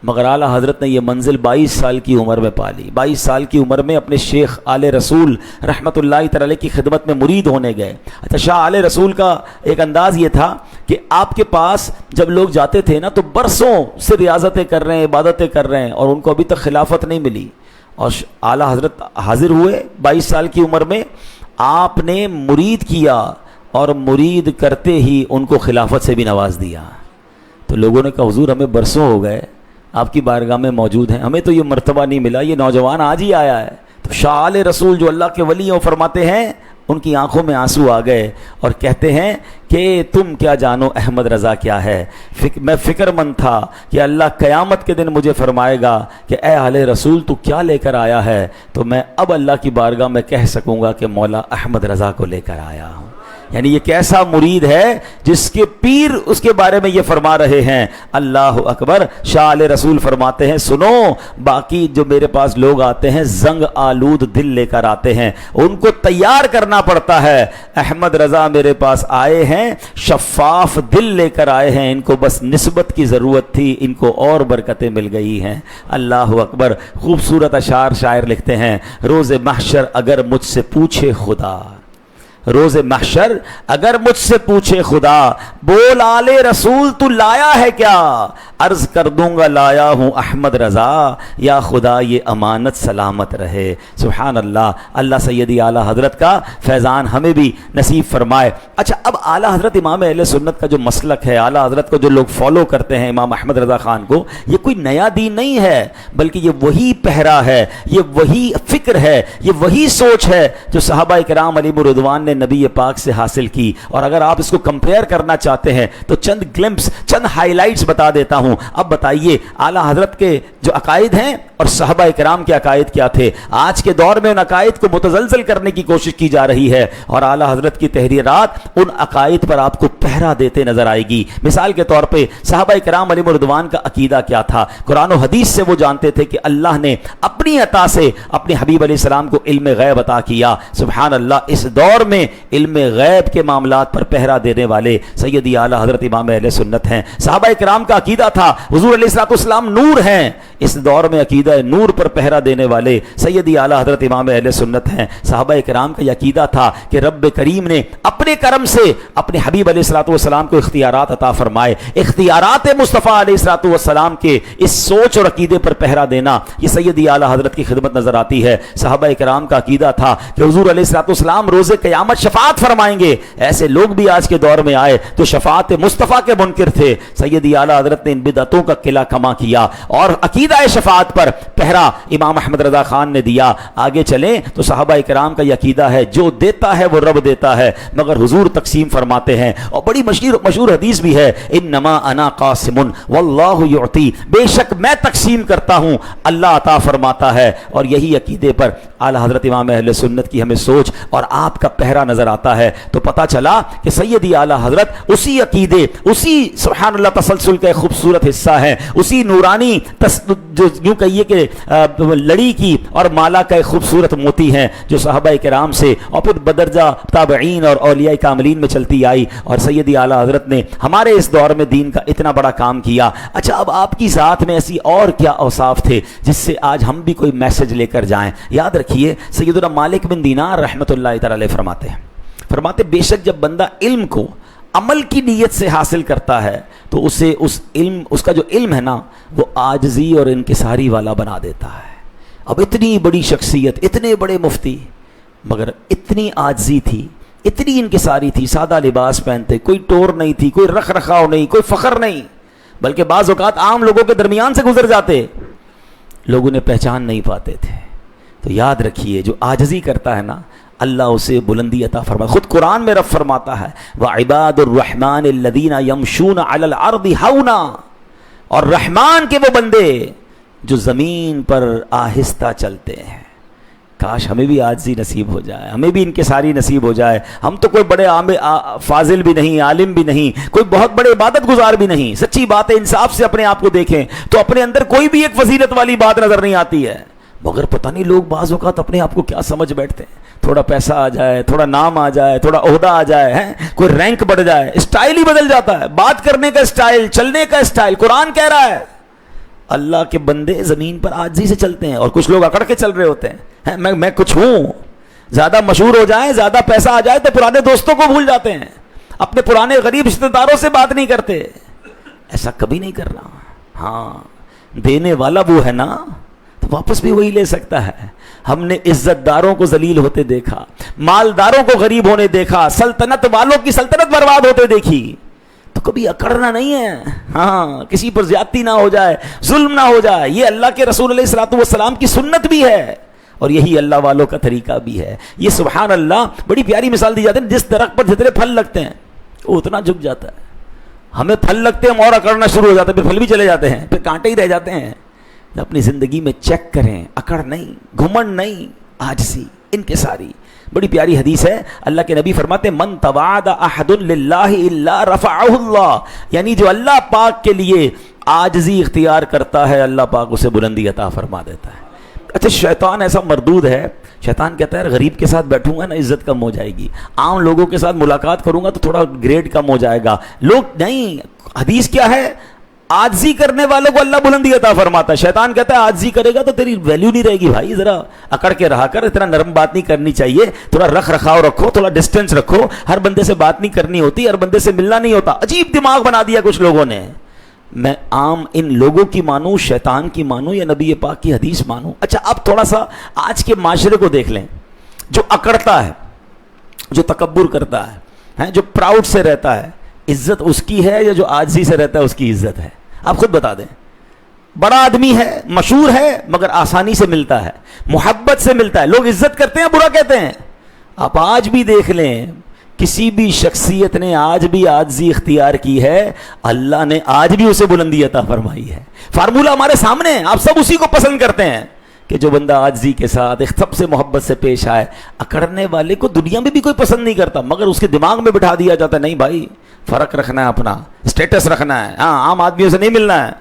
مگر اعلیٰ حضرت نے یہ منزل 22 سال کی عمر میں پالی. 22 سال کی عمر میں اپنے شیخ آل رسول رحمۃ اللہ تعالی کی خدمت میں مرید ہونے گئے. اچھا، شاہ آل رسول کا ایک انداز یہ تھا کہ آپ کے پاس جب لوگ جاتے تھے نا تو برسوں سے ریاضتیں کر رہے ہیں، عبادتیں کر رہے ہیں اور ان کو ابھی تک خلافت نہیں ملی. اور اعلیٰ حضرت حاضر ہوئے 22 سال کی عمر میں، آپ نے مرید کیا اور مرید کرتے ہی ان کو خلافت سے بھی نواز دیا. تو لوگوں نے کہا حضور ہمیں برسوں ہو گئے آپ کی بارگاہ میں موجود ہیں، ہمیں تو یہ مرتبہ نہیں ملا، یہ نوجوان آج ہی آیا ہے. تو شاہ آل رسول جو اللہ کے ولی ہیں فرماتے ہیں ان کی آنکھوں میں آنسو آ گئے اور کہتے ہیں کہ تم کیا جانو احمد رضا کیا ہے. میں فکر مند تھا کہ اللہ قیامت کے دن مجھے فرمائے گا کہ اے آل رسول تو کیا لے کر آیا ہے، تو میں اب اللہ کی بارگاہ میں کہہ سکوں گا کہ مولا احمد رضا کو لے کر آیا ہوں. یعنی یہ کیسا مرید ہے جس کے پیر اس کے بارے میں یہ فرما رہے ہیں. اللہ اکبر. شاہ علیہ رسول فرماتے ہیں سنو، باقی جو میرے پاس لوگ آتے ہیں زنگ آلود دل لے کر آتے ہیں، ان کو تیار کرنا پڑتا ہے. احمد رضا میرے پاس آئے ہیں شفاف دل لے کر آئے ہیں، ان کو بس نسبت کی ضرورت تھی، ان کو اور برکتیں مل گئی ہیں. اللہ اکبر. خوبصورت اشعار شاعر لکھتے ہیں، روز محشر اگر مجھ سے پوچھے خدا، روز محشر اگر مجھ سے پوچھے خدا، بول آل رسول تو لایا ہے کیا، عرض کر دوں گا لایا ہوں احمد رضا، یا خدا یہ امانت سلامت رہے. سبحان اللہ. اللہ سیدی اعلیٰ حضرت کا فیضان ہمیں بھی نصیب فرمائے. اچھا، اب اعلیٰ حضرت امام اہل سنت کا جو مسلک ہے، اعلیٰ حضرت کو جو لوگ فالو کرتے ہیں امام احمد رضا خان کو، یہ کوئی نیا دین نہیں ہے، بلکہ یہ وہی پہرا ہے، یہ وہی فکر ہے، یہ وہی سوچ ہے جو صحابہ کرام علیہم رضوان نے نبی پاک سے حاصل کی. اور اگر آپ اس کو کمپیئر کرنا چاہتے ہیں تو چند گلمپس، چند ہائی لائٹس بتا دیتا ہوں. اب بتائیے اعلیٰ حضرت کے جو عقائد ہیں اور صحابہ کرام کے عقائد کیا تھے. آج کے دور میں ان عقائد کو متزلزل کرنے کی کوشش کی جا رہی ہے اور اعلیٰ حضرت کی تحریرات ان عقائد پر آپ کو پہرا دیتے نظر آئے گی. مثال کے طور پہ صحابہ کرام علیہم رضوان کا عقیدہ کیا تھا؟ قرآن و حدیث سے وہ جانتے تھے کہ اللہ نے اپنی عطا سے اپنے حبیب علیہ السلام کو علم غیب عطا کیا. سبحان اللہ. اس دور میں علم غیب کے معاملات پر پہرا دینے والے سیدی اعلیٰ حضرت امام اہل سنت ہیں. صحابہ کرام کا عقیدہ تھا حضور علیہ الصلوۃ والسلام نور ہیں، اس دور میں عقیدہ نور پر پہرا دینے والے سیدی اعلیٰ حضرت امام اہل سنت ہیں۔ صحابہ کرام کا یہ عقیدہ تھا کہ رب کریم نے اپنے کرم سے اپنے حبیب علیہ الصلوۃ والسلام کو اختیارات عطا فرمائے۔ اختیارات مصطفیٰ علیہ الصلوۃ والسلام کے اس سوچ اور عقیدے پر پہرا دینا یہ سیدی اعلیٰ حضرت کی خدمت نظر آتی ہے۔ صحابہ کرام کا عقیدہ تھا کہ حضور علیہ الصلوۃ والسلام روز قیامت شفاعت فرمائیں گے۔ ایسے لوگ بھی آج کے دور میں آئے جو شفاعت مصطفیٰ کے منکر تھے۔ سیدی اعلیٰ حضرت نے ان بدعتوں کا قلعہ کما کیا اور عقیدہ شفاعت پر پہرا امام احمد رضا خان نے دیا۔ آگے چلیں تو صحابہ کرام کا یہ عقیدہ ہے جو دیتا ہے وہ رب دیتا ہے، مگر حضور تقسیم فرماتے ہیں۔ اور بڑی مشہور حدیث بھی ہے، انما انا قاسم واللہ یعطی، بے شک میں تقسیم کرتا ہوں اللہ عطا فرماتا ہے۔ اور یہی عقیدے پر اعلیٰ حضرت امام اہل سنت کی ہمیں سوچ اور آپ کا پہرا نظر آتا ہے۔ تو پتہ چلا کہ سیدی اعلیٰ حضرت اسی عقیدے، اسی سبحان اللہ تسلسل کا ایک خوبصورت حصہ ہے، اسی نورانی جو یوں کہیے کہ لڑی کی اور مالا کا ایک خوبصورت موتی ہیں جو صحابہ کرام سے اور پھر بدرجہ تابعین اور اولیاء کاملین میں چلتی آئی، اور سیدی اعلیٰ حضرت نے ہمارے اس دور میں دین کا اتنا بڑا کام کیا۔ اچھا، اب آپ کی ذات میں ایسی اور کیا اوصاف تھے جس سے آج ہم بھی کوئی میسج لے کر جائیں؟ یاد رکھیے سیدنا مالک بن دینار رحمۃ اللہ تعالی علیہ فرماتے بے شک جب بندہ علم کو عمل کی نیت سے حاصل کرتا ہے تو اسے اس کا جو علم ہے نا وہ عاجزی اور انکساری والا بنا دیتا ہے۔ اب اتنی بڑی شخصیت، اتنے بڑے مفتی، مگر اتنی عاجزی تھی، اتنی انکساری تھی، سادہ لباس پہنتے، کوئی ٹور نہیں تھی، کوئی رکھ رکھاؤ نہیں، کوئی فخر نہیں، بلکہ بعض اوقات عام لوگوں کے درمیان سے گزر جاتے، لوگ انہیں پہچان نہیں پاتے تھے۔ تو یاد رکھیے جو عاجزی کرتا ہے نا اللہ اسے بلندی عطا فرماتا۔ خود قرآن میں رب فرماتا ہے وَعِبَادُ الرَّحْمَنِ الَّذِينَ يَمْشُونَ عَلَى الْأَرْضِ هَوْنًا، اور رحمان کے وہ بندے جو زمین پر آہستہ چلتے ہیں۔ کاش ہمیں بھی عاجزی نصیب ہو جائے، ہمیں بھی انکساری نصیب ہو جائے۔ ہم تو کوئی بڑے فاضل بھی نہیں، عالم بھی نہیں، کوئی بہت بڑے عبادت گزار بھی نہیں۔ سچی بات ہے، انصاف سے اپنے آپ کو دیکھیں تو اپنے اندر کوئی بھی ایک فضیلت والی بات نظر نہیں آتی ہے، مگر پتہ نہیں لوگ بعض اوقات اپنے آپ کو کیا سمجھ بیٹھتے ہیں۔ تھوڑا پیسہ آ جائے، تھوڑا نام آ جائے، تھوڑا عہدہ آ جائے، کوئی رینک بڑھ جائے، اسٹائل ہی بدل جاتا ہے، بات کرنے کا اسٹائل، چلنے کا اسٹائل۔ قرآن کہہ رہا ہے اللہ کے بندے زمین پر عاجزی سے چلتے ہیں، اور کچھ لوگ اکڑ کے چل رہے ہوتے ہیں، میں کچھ ہوں۔ زیادہ مشہور ہو جائیں، زیادہ پیسہ آ جائے تو پرانے دوستوں کو بھول جاتے ہیں، اپنے پرانے غریب رشتہ داروں سے بات نہیں کرتے۔ ایسا کبھی نہیں کرنا۔ ہاں، دینے والا وہ ہے نا تو واپس بھی وہی لے سکتا ہے۔ ہم نے عزت داروں کو ذلیل ہوتے دیکھا، مالداروں کو غریب ہونے دیکھا، سلطنت والوں کی سلطنت برباد ہوتے دیکھی، تو کبھی اکڑنا نہیں ہے۔ ہاں، کسی پر زیادتی نہ ہو جائے، ظلم نہ ہو جائے، یہ اللہ کے رسول علیہ الصلوۃ والسلام کی سنت بھی ہے اور یہی اللہ والوں کا طریقہ بھی ہے۔ یہ سبحان اللہ بڑی پیاری مثال دی جاتی ہے، جس درخت پر جتنے پھل لگتے ہیں وہ اتنا جھک جاتا ہے۔ ہمیں پھل لگتے ہیں، ہم اور اکڑنا شروع ہو جاتے ہیں، پھر پھل بھی چلے جاتے ہیں، پھر کانٹے ہی رہ جاتے ہیں۔ اپنی زندگی میں چیک کریں، اکڑ نہیں، گھمنڈ نہیں، عاجزی، انکساری۔ بڑی پیاری حدیث ہے، اللہ کے نبی فرماتے من تواضع احد للہ الا رفعہ اللہ، یعنی جو اللہ پاک کے لیے عاجزی اختیار کرتا ہے اللہ پاک اسے بلندی عطا فرما دیتا ہے۔ اچھا، شیطان ایسا مردود ہے، شیطان کہتا ہے غریب کے ساتھ بیٹھوں گا نا عزت کم ہو جائے گی، عام لوگوں کے ساتھ ملاقات کروں گا تو تھوڑا گریڈ کم ہو جائے گا۔ لوگ نہیں، حدیث کیا ہے؟ عاجزی کرنے والوں کو اللہ بلندی عطا فرماتا ہے۔ شیطان کہتا ہے عاجزی کرے گا تو تیری ویلیو نہیں رہے گی، بھائی ذرا اکڑ کے رہا کر، اتنا نرم بات نہیں کرنی چاہیے، تھوڑا رکھ رکھاؤ رکھو، تھوڑا ڈسٹینس رکھو، ہر بندے سے بات نہیں کرنی ہوتی، ہر بندے سے ملنا نہیں ہوتا۔ عجیب دماغ بنا دیا کچھ لوگوں نے۔ میں عام ان لوگوں کی مانوں، شیطان کی مانوں یا نبی پاک کی حدیث مانوں؟ اچھا، اب تھوڑا سا آج کے معاشرے کو دیکھ لیں، جو اکڑتا ہے، جو تکبر کرتا ہے، جو پراؤڈ سے رہتا ہے، عزت اس کی ہے یا جو عاجزی سے رہتا ہے اس کی عزت ہے؟ آپ خود بتا دیں۔ بڑا آدمی ہے، مشہور ہے، مگر آسانی سے ملتا ہے، محبت سے ملتا ہے، لوگ عزت کرتے ہیں، برا کہتے ہیں۔ آپ آج بھی دیکھ لیں، کسی بھی شخصیت نے آج بھی عاجزی اختیار کی ہے، اللہ نے آج بھی اسے بلندی عطا فرمائی ہے۔ فارمولہ ہمارے سامنے ہے، آپ سب اسی کو پسند کرتے ہیں کہ جو بندہ عاجزی کے ساتھ ایک سب سے محبت سے پیش آئے۔ اکڑنے والے کو دنیا میں بھی کوئی پسند نہیں کرتا، مگر اس کے دماغ میں بٹھا دیا جاتا ہے نہیں بھائی، فرق رکھنا ہے، اپنا اسٹیٹس رکھنا ہے، ہاں عام آدمیوں سے نہیں ملنا ہے۔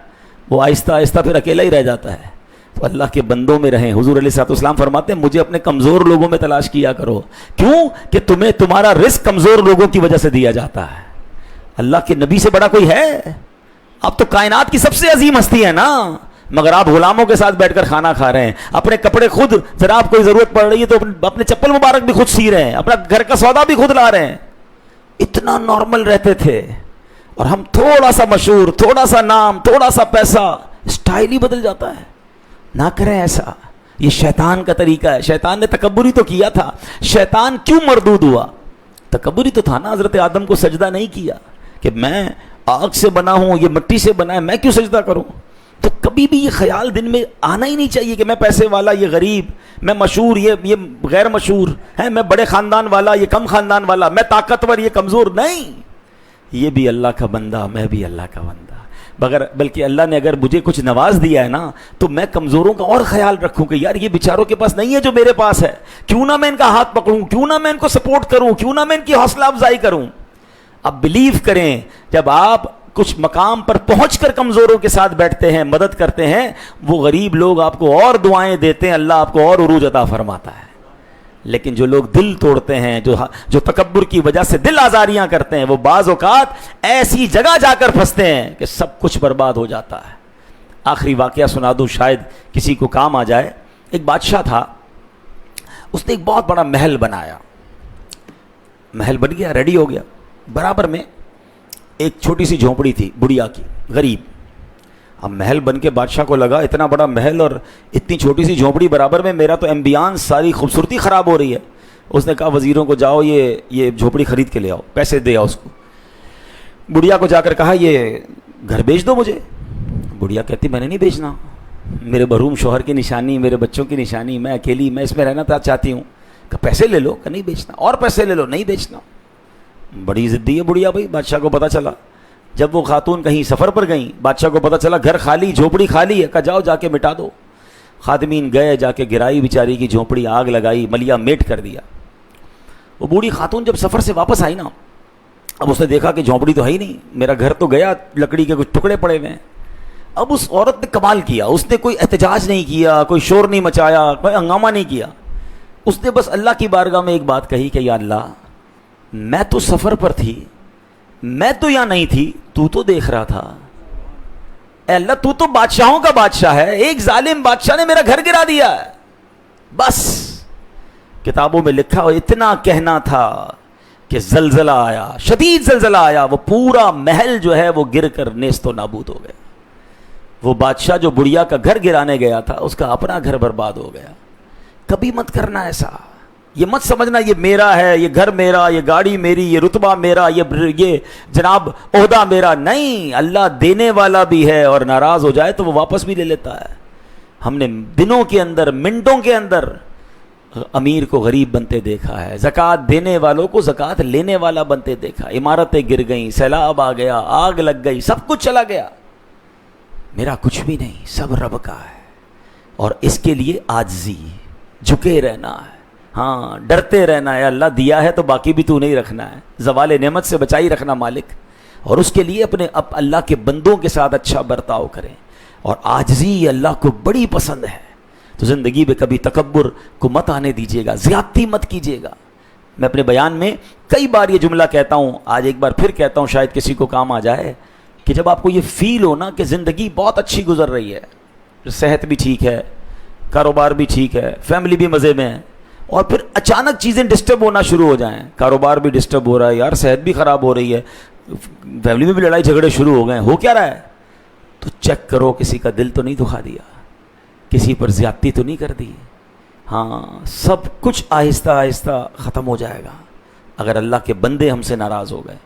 وہ آہستہ آہستہ پھر اکیلا ہی رہ جاتا ہے۔ تو اللہ کے بندوں میں رہیں۔ حضور علیہ الصلوۃ والسلام فرماتے ہیں مجھے اپنے کمزور لوگوں میں تلاش کیا کرو، کیوں کہ تمہیں تمہارا رزق کمزور لوگوں کی وجہ سے دیا جاتا ہے۔ اللہ کے نبی سے بڑا کوئی ہے؟ اب تو کائنات کی سب سے عظیم ہستی ہے نا، مگر آپ غلاموں کے ساتھ بیٹھ کر کھانا کھا رہے ہیں. اپنے کپڑے خود, ذرا آپ کوئی ضرورت پڑ رہی ہے تو اپنے چپل مبارک بھی خود سی رہے ہیں, اپنا گھر کا سودا بھی خود لا رہے ہیں. اتنا نارمل رہتے تھے. اور ہم تھوڑا سا مشہور, تھوڑا سا نام, تھوڑا سا پیسہ, اسٹائل ہی بدل جاتا ہے. نہ کریں ایسا, یہ شیطان کا طریقہ ہے. شیطان نے تکبر ہی تو کیا تھا. شیطان کیوں مردود ہوا؟ تکبر ہی تو تھا نا. حضرت آدم کو سجدہ نہیں کیا کہ میں آگ سے بنا ہوں, یہ مٹی سے بنا ہے, میں کیوں سجدہ کروں؟ تو کبھی بھی یہ خیال دن میں آنا ہی نہیں چاہیے کہ میں پیسے والا, یہ غریب, میں مشہور, یہ غیر مشہور ہے, میں بڑے خاندان والا, یہ کم خاندان والا, میں طاقتور, یہ کمزور. نہیں, یہ بھی اللہ کا بندہ, میں بھی اللہ کا بندہ. بلکہ اللہ نے اگر مجھے کچھ نواز دیا ہے نا, تو میں کمزوروں کا اور خیال رکھوں کہ یار یہ بیچاروں کے پاس نہیں ہے جو میرے پاس ہے, کیوں نہ میں ان کا ہاتھ پکڑوں, کیوں نہ میں ان کو سپورٹ کروں, کیوں نہ میں ان کی حوصلہ افزائی کروں. اب بلیو کریں, جب آپ کچھ مقام پر پہنچ کر کمزوروں کے ساتھ بیٹھتے ہیں, مدد کرتے ہیں, وہ غریب لوگ آپ کو اور دعائیں دیتے ہیں, اللہ آپ کو اور عروج عطا فرماتا ہے. لیکن جو لوگ دل توڑتے ہیں, جو تکبر کی وجہ سے دل آزاریاں کرتے ہیں, وہ بعض اوقات ایسی جگہ جا کر پھنستے ہیں کہ سب کچھ برباد ہو جاتا ہے. آخری واقعہ سنا دوں, شاید کسی کو کام آ جائے. ایک بادشاہ تھا, اس نے ایک بہت بڑا محل بنایا. محل بن گیا, ریڈی ہو گیا. برابر میں ایک چھوٹی سی جھونپڑی تھی بڑھیا کی, غریب. اب محل بن کے بادشاہ کو لگا اتنا بڑا محل اور اتنی چھوٹی سی جھونپڑی برابر میں, میرا تو ایمبیانس, ساری خوبصورتی خراب ہو رہی ہے. اس نے کہا وزیروں کو جاؤ یہ جھونپڑی خرید کے لے آؤ, پیسے دے آؤ اس کو. بڑھیا کو جا کر کہا یہ گھر بیچ دو مجھے. بڑھیا کہتی میں نے نہیں بیچنا, میرے مرحوم شوہر کی نشانی, میرے بچوں کی نشانی, میں اکیلی, میں اس میں رہنا چاہتی ہوں. کہ پیسے لے لو. کہ نہیں بیچنا. اور پیسے لے لو. نہیں بیچنا. بڑی ضدی ہے بڑھیا بھائی. بادشاہ کو پتہ چلا. جب وہ خاتون کہیں سفر پر گئیں, بادشاہ کو پتہ چلا گھر خالی, جھونپڑی خالی ہے. کہا جاؤ جا کے مٹا دو. خادمین گئے, جا کے گرائی بیچاری کی جھونپڑی, آگ لگائی, ملیا میٹ کر دیا. وہ بوڑھی خاتون جب سفر سے واپس آئی نا, اب اس نے دیکھا کہ جھونپڑی تو ہے ہی نہیں, میرا گھر تو گیا, لکڑی کے کچھ ٹکڑے پڑے ہوئے ہیں. اب اس عورت نے کمال کیا, اس نے کوئی احتجاج نہیں کیا, کوئی شور نہیں مچایا, کوئی ہنگامہ نہیں کیا. اس نے بس اللہ کی بارگاہ میں ایک بات کہی کہ یا اللہ, میں تو سفر پر تھی, میں تو یہاں نہیں تھی, تو تو دیکھ رہا تھا. اے اللہ, تو تو بادشاہوں کا بادشاہ ہے, ایک ظالم بادشاہ نے میرا گھر گرا دیا ہے. بس کتابوں میں لکھا, اور اتنا کہنا تھا کہ زلزلہ آیا, شدید زلزلہ آیا, وہ پورا محل جو ہے وہ گر کر نیست و نابود ہو گیا. وہ بادشاہ جو بڑھیا کا گھر گرانے گیا تھا, اس کا اپنا گھر برباد ہو گیا. کبھی مت کرنا ایسا. یہ مت سمجھنا یہ میرا ہے, یہ گھر میرا, یہ گاڑی میری, یہ رتبہ میرا, یہ جناب عہدہ میرا. نہیں, اللہ دینے والا بھی ہے, اور ناراض ہو جائے تو وہ واپس بھی لے لیتا ہے. ہم نے دنوں کے اندر, منٹوں کے اندر امیر کو غریب بنتے دیکھا ہے, زکوٰۃ دینے والوں کو زکوٰۃ لینے والا بنتے دیکھا. عمارتیں گر گئیں, سیلاب آ گیا, آگ لگ گئی, سب کچھ چلا گیا. میرا کچھ بھی نہیں, سب رب کا ہے. اور اس کے لیے عاجزی, جھکے رہنا ہے. ہاں, ڈرتے رہنا ہے, اللہ دیا ہے تو باقی بھی تو نہیں رکھنا ہے, زوال نعمت سے بچائی رکھنا مالک. اور اس کے لیے اپنے اللہ کے بندوں کے ساتھ اچھا برتاؤ کریں. اور عاجزی اللہ کو بڑی پسند ہے. تو زندگی میں کبھی تکبر کو مت آنے دیجیے گا, زیادتی مت کیجیے گا. میں اپنے بیان میں کئی بار یہ جملہ کہتا ہوں, آج ایک بار پھر کہتا ہوں, شاید کسی کو کام آ جائے, کہ جب آپ کو یہ فیل ہو نا کہ زندگی بہت اچھی گزر رہی ہے, صحت بھی ٹھیک ہے, کاروبار بھی ٹھیک ہے, فیملی بھی مزے میں ہے, اور پھر اچانک چیزیں ڈسٹرب ہونا شروع ہو جائیں, کاروبار بھی ڈسٹرب ہو رہا ہے, یار صحت بھی خراب ہو رہی ہے, فیملی میں بھی لڑائی جھگڑے شروع ہو گئے, ہو کیا رہا ہے, تو چیک کرو کسی کا دل تو نہیں دکھا دیا, کسی پر زیادتی تو نہیں کر دی. ہاں, سب کچھ آہستہ آہستہ ختم ہو جائے گا اگر اللہ کے بندے ہم سے ناراض ہو گئے.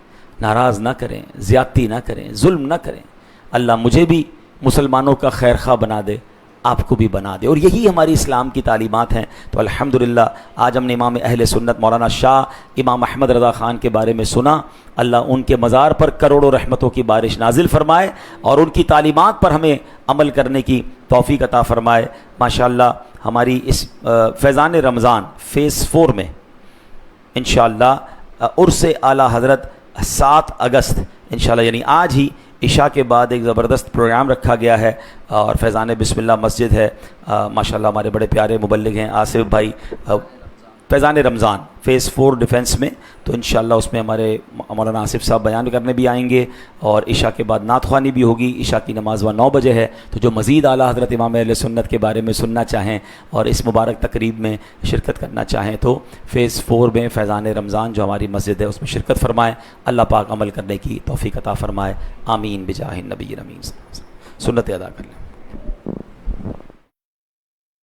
ناراض نہ کریں, زیادتی نہ کریں, ظلم نہ کریں. اللہ مجھے بھی مسلمانوں کا خیر خواہ بنا دے, آپ کو بھی بنا دے. اور یہی ہماری اسلام کی تعلیمات ہیں. تو الحمدللہ آج ہم نے امام اہل سنت مولانا شاہ امام احمد رضا خان کے بارے میں سنا. اللہ ان کے مزار پر کروڑوں رحمتوں کی بارش نازل فرمائے, اور ان کی تعلیمات پر ہمیں عمل کرنے کی توفیق عطا فرمائے. ماشاءاللہ ہماری اس فیضان رمضان فیز 4 میں انشاءاللہ عرس اعلیٰ حضرت 7 اگست انشاءاللہ, یعنی آج ہی عشاء کے بعد ایک زبردست پروگرام رکھا گیا ہے, اور فیضان بسم اللہ مسجد ہے. ماشاءاللہ ہمارے بڑے پیارے مبلغ ہیں آصف بھائی, فیضان رمضان فیز 4 ڈیفنس میں، تو انشاءاللہ اس میں ہمارے مولانا آصف صاحب بیان کرنے بھی آئیں گے، اور عشاء کے بعد نعت خوانی بھی ہوگی۔ عشاء کی نماز 9 بجے ہے، تو جو مزید اعلیٰ حضرت امام اہل سنت کے بارے میں سننا چاہیں اور اس مبارک تقریب میں شرکت کرنا چاہیں تو فیز 4 میں فیضان رمضان جو ہماری مسجد ہے اس میں شرکت فرمائیں۔ اللہ پاک عمل کرنے کی توفیق عطا فرمائے، آمین بجاہ النبی الامین۔ سنت ادا کر لیں۔